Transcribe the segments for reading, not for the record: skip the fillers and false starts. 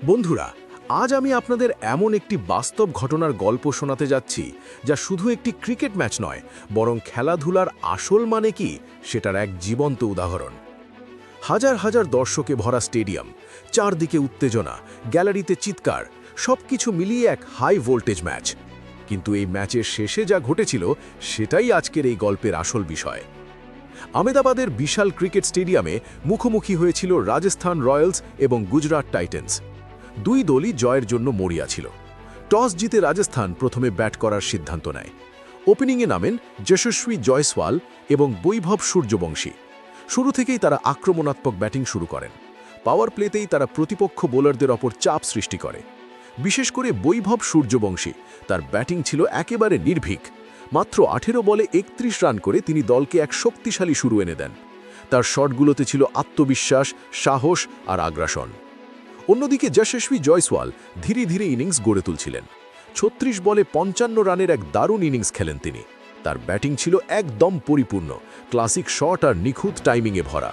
বন্ধুরা, আজ আমি আপনাদের এমন একটি বাস্তব ঘটনার গল্প শোনাতে যাচ্ছি যা শুধু একটি ক্রিকেট ম্যাচ নয়, বরং খেলাধুলার আসল মানে কি সেটার এক জীবন্ত উদাহরণ। হাজার হাজার দর্শকে ভরা স্টেডিয়াম, চারদিকে উত্তেজনা, গ্যালারিতে চিৎকার, সবকিছু মিলিয়ে এক হাই ভোল্টেজ ম্যাচ। কিন্তু এই ম্যাচের শেষে যা ঘটেছিল সেটাই আজকের এই গল্পের আসল বিষয়। আহমেদাবাদের বিশাল ক্রিকেট স্টেডিয়ামে মুখোমুখি হয়েছিল রাজস্থান রয়্যালস এবং গুজরাট টাইটান্স। দুই দলই জয়ের জন্য মরিয়া ছিল। টস জিতে রাজস্থান প্রথমে ব্যাট করার সিদ্ধান্ত নেয়। ওপেনিংয়ে নামেন যশস্বী জয়সওয়াল এবং বৈভব সূর্যবংশী। শুরু থেকেই তারা আক্রমণাত্মক ব্যাটিং শুরু করেন। পাওয়ার প্লেতেই তারা প্রতিপক্ষ বোলারদের ওপর চাপ সৃষ্টি করে। বিশেষ করে বৈভব সূর্যবংশী, তার ব্যাটিং ছিল একেবারে নির্ভীক। মাত্র 18 বলে 31 রান করে তিনি দলকে এক শক্তিশালী শুরু এনে দেন। তার শটগুলোতে ছিল আত্মবিশ্বাস, সাহস আর আগ্রাসন। অন্যদিকে যশস্বী জয়সওয়াল ধীরে ধীরে ইনিংস গড়ে তুলছিলেন। 36 বলে 55 রানের এক দারুণ ইনিংস খেলেন তিনি। তার ব্যাটিং ছিল একদম পরিপূর্ণ, ক্লাসিক শট আর নিখুঁত টাইমিংয়ে ভরা।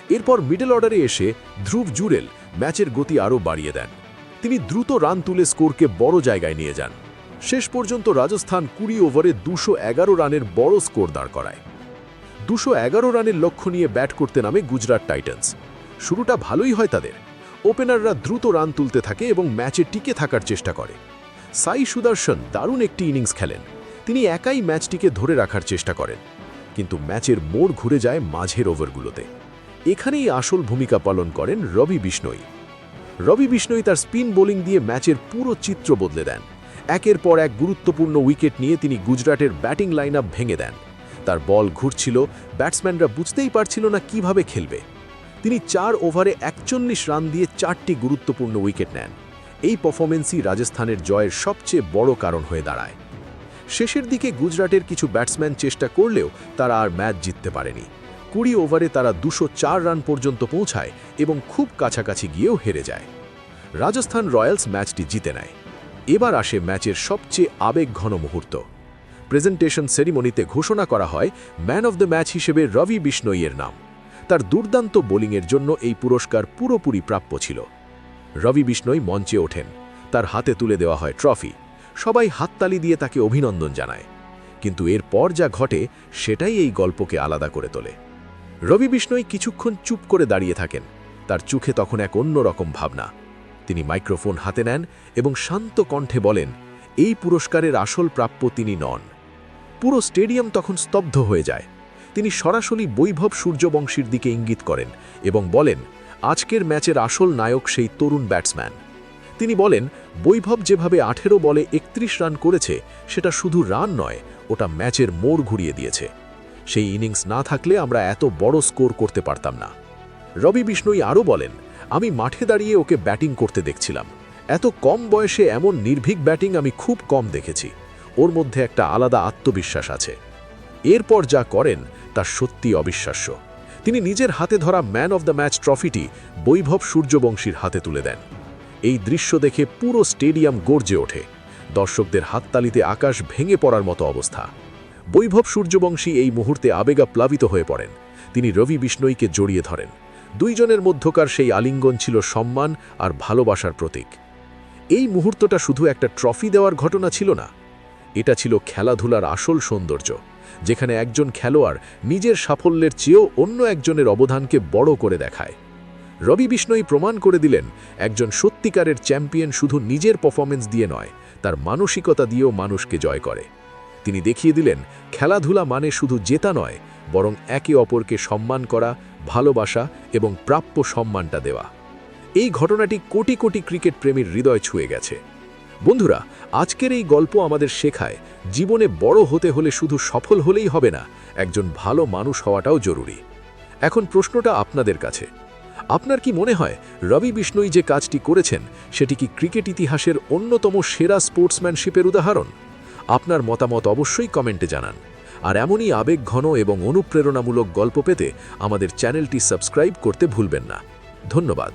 এরপর মিডল অর্ডারে এসে ধ্রুব জুরেল ম্যাচের গতি আরও বাড়িয়ে দেন। তিনি দ্রুত রান তুলে স্কোরকে বড় জায়গায় নিয়ে যান। শেষ পর্যন্ত রাজস্থান 20 ওভারে 211 রানের বড় স্কোর দাঁড় করায়। 211 রানের লক্ষ্য নিয়ে ব্যাট করতে নামে গুজরাট টাইটান্স। শুরুটা ভালোই হয় তাদের। ওপেনাররা দ্রুত রান তুলতে থাকে এবং ম্যাচে টিকে থাকার চেষ্টা করে। সাই সুদর্শন দারুণ একটি ইনিংস খেলেন। তিনি একাই ম্যাচটিকে ধরে রাখার চেষ্টা করেন। কিন্তু ম্যাচের মোড় ঘুরে যায় মাঝের ওভারগুলোতে। এখানেই আসল ভূমিকা পালন করেন রবি বিষ্ণোই। রবি বিষ্ণোই তার স্পিন বোলিং দিয়ে ম্যাচের পুরো চিত্র বদলে দেন। একের পর এক গুরুত্বপূর্ণ উইকেট নিয়ে তিনি গুজরাটের ব্যাটিং লাইন আপ ভেঙে দেন। তার বল ঘুরছিল, ব্যাটসম্যানরা বুঝতেই পারছিল না কিভাবে খেলবে। তিনি 4 ওভারে 41 রান দিয়ে 4টি গুরুত্বপূর্ণ উইকেট নেন। এই পারফরম্যান্সই রাজস্থানের জয়ের সবচেয়ে বড় কারণ হয়ে দাঁড়ায়। শেষের দিকে গুজরাটের কিছু ব্যাটসম্যান চেষ্টা করলেও তারা আর ম্যাচ জিততে পারেনি। 20 ওভারে তারা 204 রান পর্যন্ত পৌঁছায় এবং খুব কাছাকাছি গিয়েও হেরে যায়। রাজস্থান রয়্যালস ম্যাচটি জিতে নেয়। এবার আসে ম্যাচের সবচেয়ে আবেগঘন মুহূর্ত। প্রেজেন্টেশন সেরিমনিতে ঘোষণা করা হয় ম্যান অফ দ্য ম্যাচ হিসেবে রবি বিষ্ণোইয়ের নাম। তার দুর্দান্ত বোলিংয়ের জন্য এই পুরস্কার পুরোপুরি প্রাপ্য ছিল। রবি বিষ্ণোই মঞ্চে ওঠেন। তার হাতে তুলে দেওয়া হয় ট্রফি। সবাই হাততালি দিয়ে তাকে অভিনন্দন জানায়। কিন্তু এরপর যা ঘটে সেটাই এই গল্পকে আলাদা করে তোলে। রবি বিষ্ণোই কিছুক্ষণ চুপ করে দাঁড়িয়ে থাকেন। তার চোখে তখন এক অন্যরকম ভাবনা। তিনি মাইক্রোফোন হাতে নেন এবং শান্ত কণ্ঠে বলেন, এই পুরস্কারের আসল প্রাপ্য তিনি নন। পুরো স্টেডিয়াম তখন স্তব্ধ হয়ে যায়। তিনি সরাসরি বৈভব সূর্যবংশীর দিকে ইঙ্গিত করেন এবং বলেন, আজকের ম্যাচের আসল নায়ক সেই তরুণ ব্যাটসম্যান। তিনি বলেন, বৈভব যেভাবে 18 বলে 31 রান করেছে সেটা শুধু রান নয়, ওটা ম্যাচের মোড় ঘুরিয়ে দিয়েছে। সেই ইনিংস না থাকলে আমরা এত বড় স্কোর করতে পারতাম না। রবি বিষ্ণোই আরও বলেন, আমি মাঠে দাঁড়িয়ে ওকে ব্যাটিং করতে দেখছিলাম। এত কম বয়সে এমন নির্ভীক ব্যাটিং আমি খুব কম দেখেছি। ওর মধ্যে একটা আলাদা আত্মবিশ্বাস আছে। এরপর যা করেন তা সত্যি অবিশ্বাস্য। তিনি নিজের হাতে ধরা ম্যান অফ দ্য ম্যাচ ট্রফিটি বৈভব সূর্যবংশীর হাতে তুলে দেন। এই দৃশ্য দেখে পুরো স্টেডিয়াম গর্জে ওঠে। দর্শকদের হাততালিতে আকাশ ভেঙে পড়ার মতো অবস্থা। বৈভব সূর্যবংশী এই মুহূর্তে আবেগাপ্লাবিত হয়ে পড়েন। তিনি রবি বিষ্ণোইকে জড়িয়ে ধরেন। দুইজনের মধ্যকার সেই আলিঙ্গন ছিল সম্মান আর ভালোবাসার প্রতীক। এই মুহূর্তটা শুধু একটা ট্রফি দেওয়ার ঘটনা ছিল না, এটা ছিল খেলাধুলার আসল সৌন্দর্য, যেখানে একজন খেলোয়াড় নিজের সাফল্যের চেয়েও অন্য একজনের অবদানকে বড় করে দেখায়। রবি বিষ্ণোই প্রমাণ করে দিলেন, একজন সত্যিকারের চ্যাম্পিয়ন শুধু নিজের পারফরম্যান্স দিয়ে নয়, তার মানসিকতা দিয়েও মানুষকে জয় করে। তিনি দেখিয়ে দিলেন, খেলাধুলা মানে শুধু জেতা নয়, বরং একে অপরকে সম্মান করা, ভালোবাসা এবং প্রাপ্য সম্মানটা দেওয়া। এই ঘটনাটি কোটি কোটি ক্রিকেট প্রেমীর হৃদয় ছুঁয়ে গেছে। বন্ধুরা, আজকের এই গল্প আমাদের শেখায়, জীবনে বড় হতে হলে শুধু সফল হলেই হবে না, একজন ভালো মানুষ হওয়াটাও জরুরি। এখন প্রশ্নটা আপনাদের কাছে, আপনার কি মনে হয় রবি বিষ্ণোই যে কাজটি করেছেন সেটি কি ক্রিকেট ইতিহাসের অন্যতম সেরা স্পোর্টসম্যানশিপের উদাহরণ? আপনার মতামত অবশ্যই কমেন্টে জানান। আর এমনই আবেগঘন এবং অনুপ্রেরণামূলক গল্প পেতে আমাদের চ্যানেলটি সাবস্ক্রাইব করতে ভুলবেন না। ধন্যবাদ।